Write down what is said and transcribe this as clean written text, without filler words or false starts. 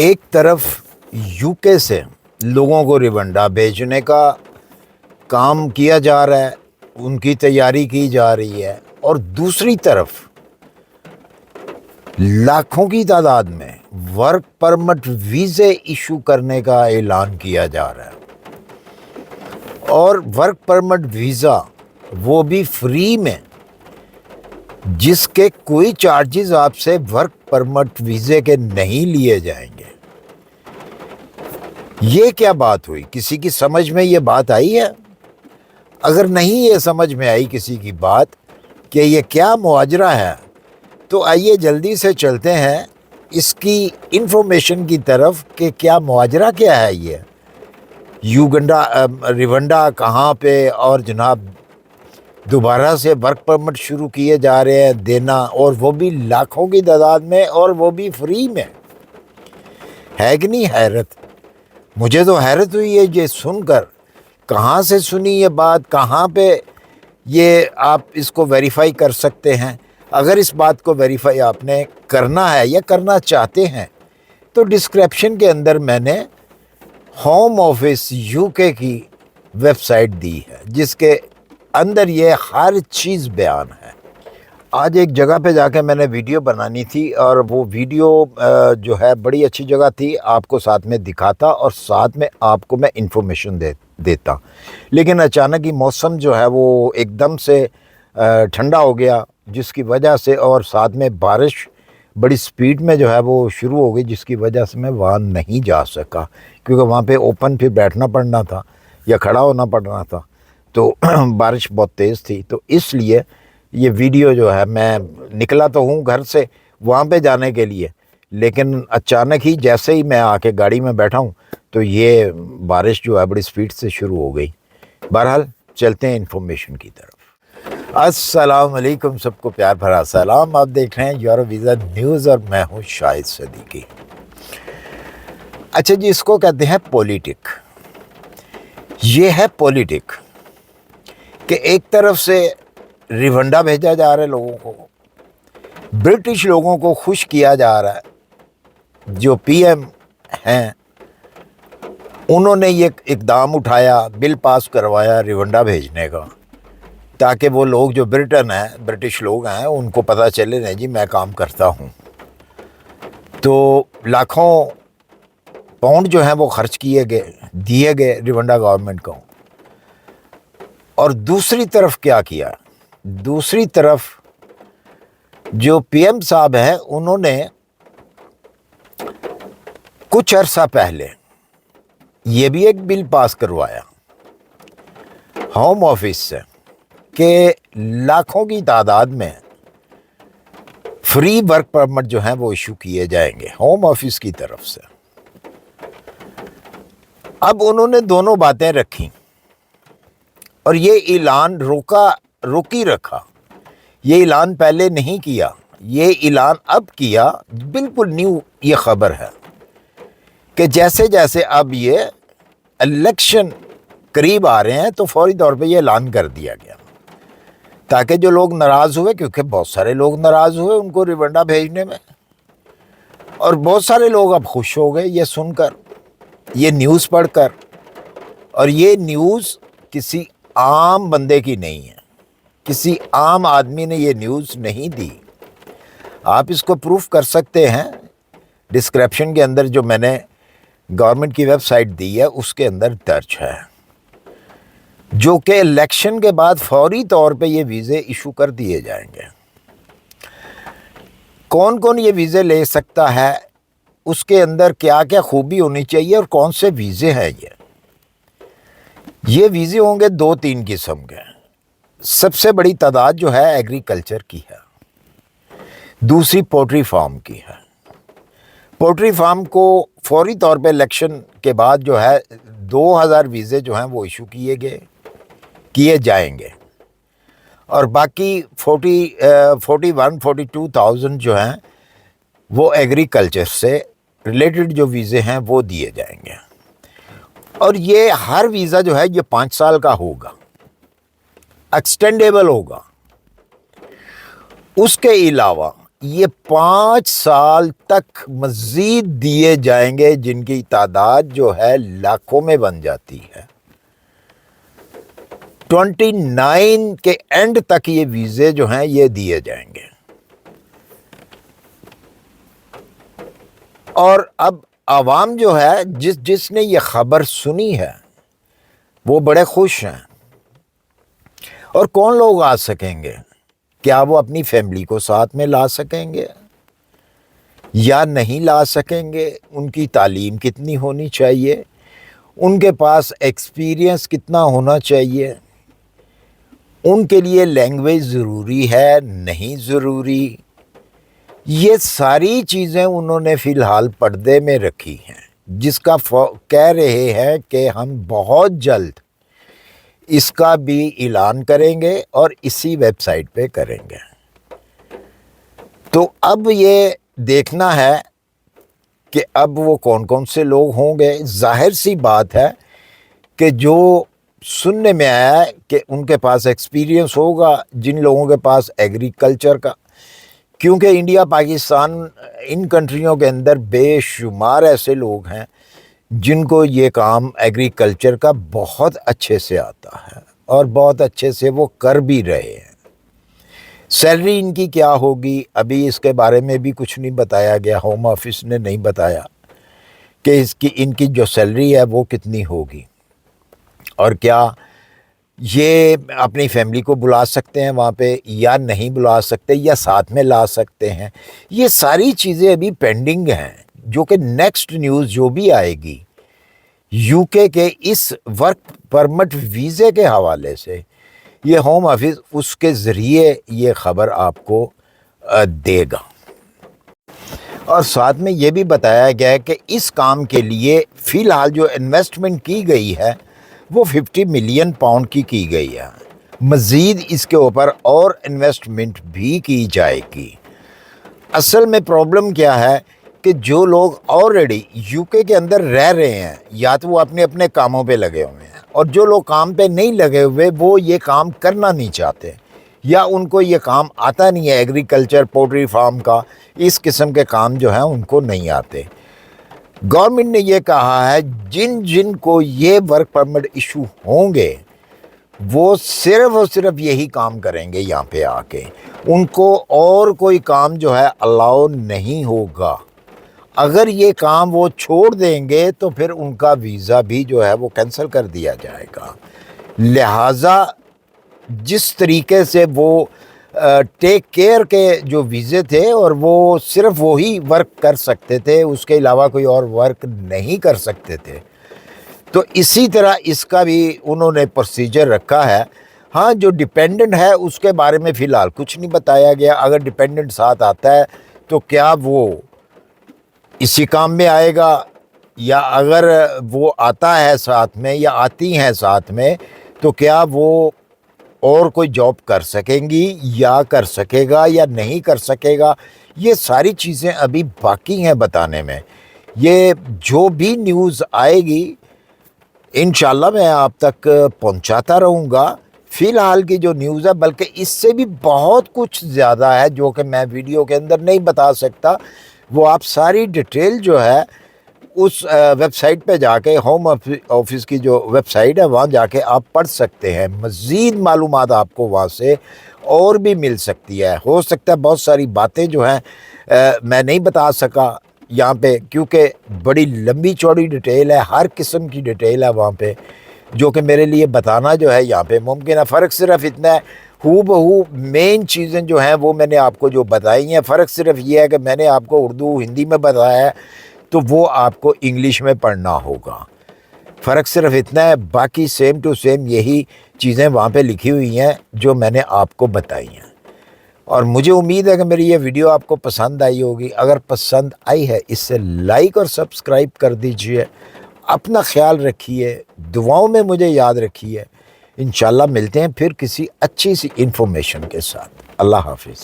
ایک طرف یو کے سے لوگوں کو روانڈا بھیجنے کا کام کیا جا رہا ہے، ان کی تیاری کی جا رہی ہے، اور دوسری طرف لاکھوں کی تعداد میں ورک پرمٹ ویزے ایشو کرنے کا اعلان کیا جا رہا ہے، اور ورک پرمٹ ویزا وہ بھی فری میں، جس کے کوئی چارجز آپ سے ورک پرمٹ ویزے کے نہیں لیے جائیں گے۔ یہ کیا بات ہوئی؟ کسی کی سمجھ میں یہ بات آئی ہے؟ اگر نہیں یہ سمجھ میں آئی کسی کی بات کہ یہ کیا ماجرا ہے، تو آئیے جلدی سے چلتے ہیں اس کی انفارمیشن کی طرف کہ کیا ماجرا کیا ہے یہ روانڈا کہاں پہ، اور جناب دوبارہ سے ورک پرمٹ شروع کیے جا رہے ہیں دینا، اور وہ بھی لاکھوں کی تعداد میں، اور وہ بھی فری میں۔ ہے کہ نہیں حیرت؟ مجھے تو حیرت ہوئی ہے یہ سن کر۔ کہاں سے سنی یہ بات؟ کہاں پہ یہ آپ اس کو ویریفائی کر سکتے ہیں؟ اگر اس بات کو ویریفائی آپ نے کرنا ہے یا کرنا چاہتے ہیں تو ڈسکرپشن کے اندر میں نے ہوم آفس یو کے کی ویب سائٹ دی ہے، جس کے اندر یہ ہر چیز بیان ہے۔ آج ایک جگہ پہ جا کے میں نے ویڈیو بنانی تھی، اور وہ ویڈیو جو ہے بڑی اچھی جگہ تھی، آپ کو ساتھ میں دکھاتا اور ساتھ میں آپ کو میں انفارمیشن دیتا، لیکن اچانک ہی موسم جو ہے وہ ایک دم سے ٹھنڈا ہو گیا، جس کی وجہ سے، اور ساتھ میں بارش بڑی سپیڈ میں جو ہے وہ شروع ہو گئی، جس کی وجہ سے میں وہاں نہیں جا سکا، کیونکہ وہاں پہ اوپن پھر بیٹھنا پڑنا تھا یا کھڑا ہونا پڑنا تھا، تو بارش بہت تیز تھی، تو اس لیے یہ ویڈیو جو ہے، میں نکلا تو ہوں گھر سے وہاں پہ جانے کے لیے، لیکن اچانک ہی جیسے ہی میں آ کے گاڑی میں بیٹھا ہوں تو یہ بارش جو ہے بڑی سپیڈ سے شروع ہو گئی۔ بہرحال چلتے ہیں انفارمیشن کی طرف۔ السلام علیکم، سب کو پیار بھرا سلام۔ آپ دیکھ رہے ہیں یورو ویزا نیوز، اور میں ہوں شاہد صدیقی۔ اچھا جی، اس کو کہتے ہیں پولیٹک۔ یہ ہے پولیٹک کہ ایک طرف سے روانڈا بھیجا جا رہا ہے لوگوں کو، برٹش لوگوں کو خوش کیا جا رہا ہے، جو پی ایم ہیں انہوں نے یہ اقدام اٹھایا، بل پاس کروایا روانڈا بھیجنے کا، تاکہ وہ لوگ جو برٹش لوگ ہیں ان کو پتہ چلے نہیں جی میں کام کرتا ہوں۔ تو لاکھوں پاؤنڈ جو ہیں وہ خرچ دیے گئے روانڈا گورنمنٹ کو۔ اور دوسری طرف کیا کیا؟ دوسری طرف جو پی ایم صاحب ہیں انہوں نے کچھ عرصہ پہلے یہ بھی ایک بل پاس کروایا ہوم آفس سے کہ لاکھوں کی تعداد میں فری ورک پرمٹ جو ہیں وہ ایشو کیے جائیں گے ہوم آفس کی طرف سے۔ اب انہوں نے دونوں باتیں رکھی، اور یہ اعلان روکی رکھا۔ یہ اعلان پہلے نہیں کیا، یہ اعلان اب کیا، بالکل نیو یہ خبر ہے کہ جیسے جیسے اب یہ الیکشن قریب آ رہے ہیں تو فوری طور پہ یہ اعلان کر دیا گیا، تاکہ جو لوگ ناراض ہوئے، کیونکہ بہت سارے لوگ ناراض ہوئے ان کو روانڈا بھیجنے میں، اور بہت سارے لوگ اب خوش ہو گئے یہ سن کر، یہ نیوز پڑھ کر۔ اور یہ نیوز کسی عام بندے کی نہیں ہے، کسی عام آدمی نے یہ نیوز نہیں دی۔ آپ اس کو پروف کر سکتے ہیں، ڈسکرپشن کے اندر جو میں نے گورنمنٹ کی ویب سائٹ دی ہے اس کے اندر درج ہے، جو کہ الیکشن کے بعد فوری طور پہ یہ ویزے ایشو کر دیے جائیں گے۔ کون کون یہ ویزے لے سکتا ہے، اس کے اندر کیا کیا خوبی ہونی چاہیے، اور کون سے ویزے ہیں یہ ویزے ہوں گے 2-3 قسم کے۔ سب سے بڑی تعداد جو ہے ایگریکلچر کی ہے، دوسری پولٹری فارم کی ہے۔ پولٹری فارم کو فوری طور پہ الیکشن کے بعد جو ہے 2000 ویزے جو ہیں وہ ایشو کیے جائیں گے، اور باقی 42,000 جو ہیں وہ ایگریکلچر سے ریلیٹڈ جو ویزے ہیں وہ دیے جائیں گے۔ اور یہ ہر ویزا جو ہے یہ 5 سال کا ہوگا، ایکسٹینڈیبل ہوگا۔ اس کے علاوہ یہ 5 سال تک مزید دیے جائیں گے، جن کی تعداد جو ہے لاکھوں میں بن جاتی ہے۔ 29 کے اینڈ تک یہ ویزے جو ہیں یہ دیے جائیں گے۔ اور اب عوام جو ہے جس نے یہ خبر سنی ہے وہ بڑے خوش ہیں۔ اور کون لوگ آ سکیں گے؟ کیا وہ اپنی فیملی کو ساتھ میں لا سکیں گے یا نہیں لا سکیں گے؟ ان کی تعلیم کتنی ہونی چاہیے؟ ان کے پاس ایکسپیرینس کتنا ہونا چاہیے؟ ان کے لیے لینگویج ضروری ہے نہیں ضروری؟ یہ ساری چیزیں انہوں نے فی الحال پردے میں رکھی ہیں، جس کا کہہ رہے ہیں کہ ہم بہت جلد اس کا بھی اعلان کریں گے اور اسی ویب سائٹ پہ کریں گے۔ تو اب یہ دیکھنا ہے کہ اب وہ کون کون سے لوگ ہوں گے۔ ظاہر سی بات ہے کہ جو سننے میں آیا ہے کہ ان کے پاس ایکسپیرینس ہوگا، جن لوگوں کے پاس ایگریکلچر کا، کیونکہ انڈیا پاکستان ان کنٹریوں کے اندر بے شمار ایسے لوگ ہیں جن کو یہ کام ایگریکلچر کا بہت اچھے سے آتا ہے اور بہت اچھے سے وہ کر بھی رہے ہیں۔ سیلری ان کی کیا ہوگی ابھی اس کے بارے میں بھی کچھ نہیں بتایا گیا، ہوم آفس نے نہیں بتایا کہ ان کی جو سیلری ہے وہ کتنی ہوگی، اور کیا یہ اپنی فیملی کو بلا سکتے ہیں وہاں پہ یا نہیں بلا سکتے یا ساتھ میں لا سکتے ہیں۔ یہ ساری چیزیں ابھی پینڈنگ ہیں، جو کہ نیکسٹ نیوز جو بھی آئے گی یو کے اس ورک پرمٹ ویزے کے حوالے سے، یہ ہوم آفس اس کے ذریعے یہ خبر آپ کو دے گا۔ اور ساتھ میں یہ بھی بتایا گیا ہے کہ اس کام کے لیے فی الحال جو انویسٹمنٹ کی گئی ہے وہ 50 ملین پاؤنڈ کی گئی ہے۔ مزید اس کے اوپر اور انویسٹمنٹ بھی کی جائے گی۔ اصل میں پرابلم کیا ہے کہ جو لوگ آلریڈی یو کے اندر رہ رہے ہیں، یا تو وہ اپنے اپنے کاموں پہ لگے ہوئے ہیں، اور جو لوگ کام پہ نہیں لگے ہوئے وہ یہ کام کرنا نہیں چاہتے، یا ان کو یہ کام آتا نہیں ہے، ایگریکلچر پولٹری فارم کا اس قسم کے کام جو ہیں ان کو نہیں آتے۔ گورنمنٹ نے یہ کہا ہے جن کو یہ ورک پرمٹ ایشو ہوں گے وہ صرف اور صرف یہی کام کریں گے یہاں پہ آ کے، ان کو اور کوئی کام جو ہے الاؤ نہیں ہوگا۔ اگر یہ کام وہ چھوڑ دیں گے تو پھر ان کا ویزا بھی جو ہے وہ کینسل کر دیا جائے گا۔ لہٰذا جس طریقے سے وہ ٹیک کیئر کے جو ویزے تھے اور وہ صرف وہی ورک کر سکتے تھے، اس کے علاوہ کوئی اور ورک نہیں کر سکتے تھے، تو اسی طرح اس کا بھی انہوں نے پروسیجر رکھا ہے۔ ہاں، جو ڈیپینڈنٹ ہے اس کے بارے میں فی الحال کچھ نہیں بتایا گیا۔ اگر ڈیپینڈنٹ ساتھ آتا ہے تو کیا وہ اسی کام میں آئے گا، یا اگر وہ آتا ہے ساتھ میں یا آتی ہیں ساتھ میں تو کیا وہ اور کوئی جاب کر سکیں گی یا کر سکے گا یا نہیں کر سکے گا۔ یہ ساری چیزیں ابھی باقی ہیں بتانے میں۔ یہ جو بھی نیوز آئے گی انشاءاللہ میں آپ تک پہنچاتا رہوں گا۔ فی الحال کی جو نیوز ہے، بلکہ اس سے بھی بہت کچھ زیادہ ہے جو کہ میں ویڈیو کے اندر نہیں بتا سکتا، وہ آپ ساری ڈیٹیل جو ہے اس ویب سائٹ پہ جا کے، ہوم آفس کی جو ویب سائٹ ہے وہاں جا کے آپ پڑھ سکتے ہیں۔ مزید معلومات آپ کو وہاں سے اور بھی مل سکتی ہے۔ ہو سکتا ہے بہت ساری باتیں جو ہیں میں نہیں بتا سکا یہاں پہ، کیونکہ بڑی لمبی چوڑی ڈیٹیل ہے، ہر قسم کی ڈیٹیل ہے وہاں پہ، جو کہ میرے لیے بتانا جو ہے یہاں پہ ممکن ہے۔ فرق صرف اتنا ہے، ہو بہو مین چیزیں جو ہیں وہ میں نے آپ کو جو بتائی ہیں، فرق صرف یہ ہے کہ میں نے آپ کو اردو ہندی میں بتایا ہے تو وہ آپ کو انگلش میں پڑھنا ہوگا۔ فرق صرف اتنا ہے، باقی سیم ٹو سیم یہی چیزیں وہاں پہ لکھی ہوئی ہیں جو میں نے آپ کو بتائی ہیں۔ اور مجھے امید ہے کہ میری یہ ویڈیو آپ کو پسند آئی ہوگی۔ اگر پسند آئی ہے اس سے لائک اور سبسکرائب کر دیجئے۔ اپنا خیال رکھیے، دعاؤں میں مجھے یاد رکھیے۔ انشاءاللہ ملتے ہیں پھر کسی اچھی سی انفارمیشن کے ساتھ۔ اللہ حافظ۔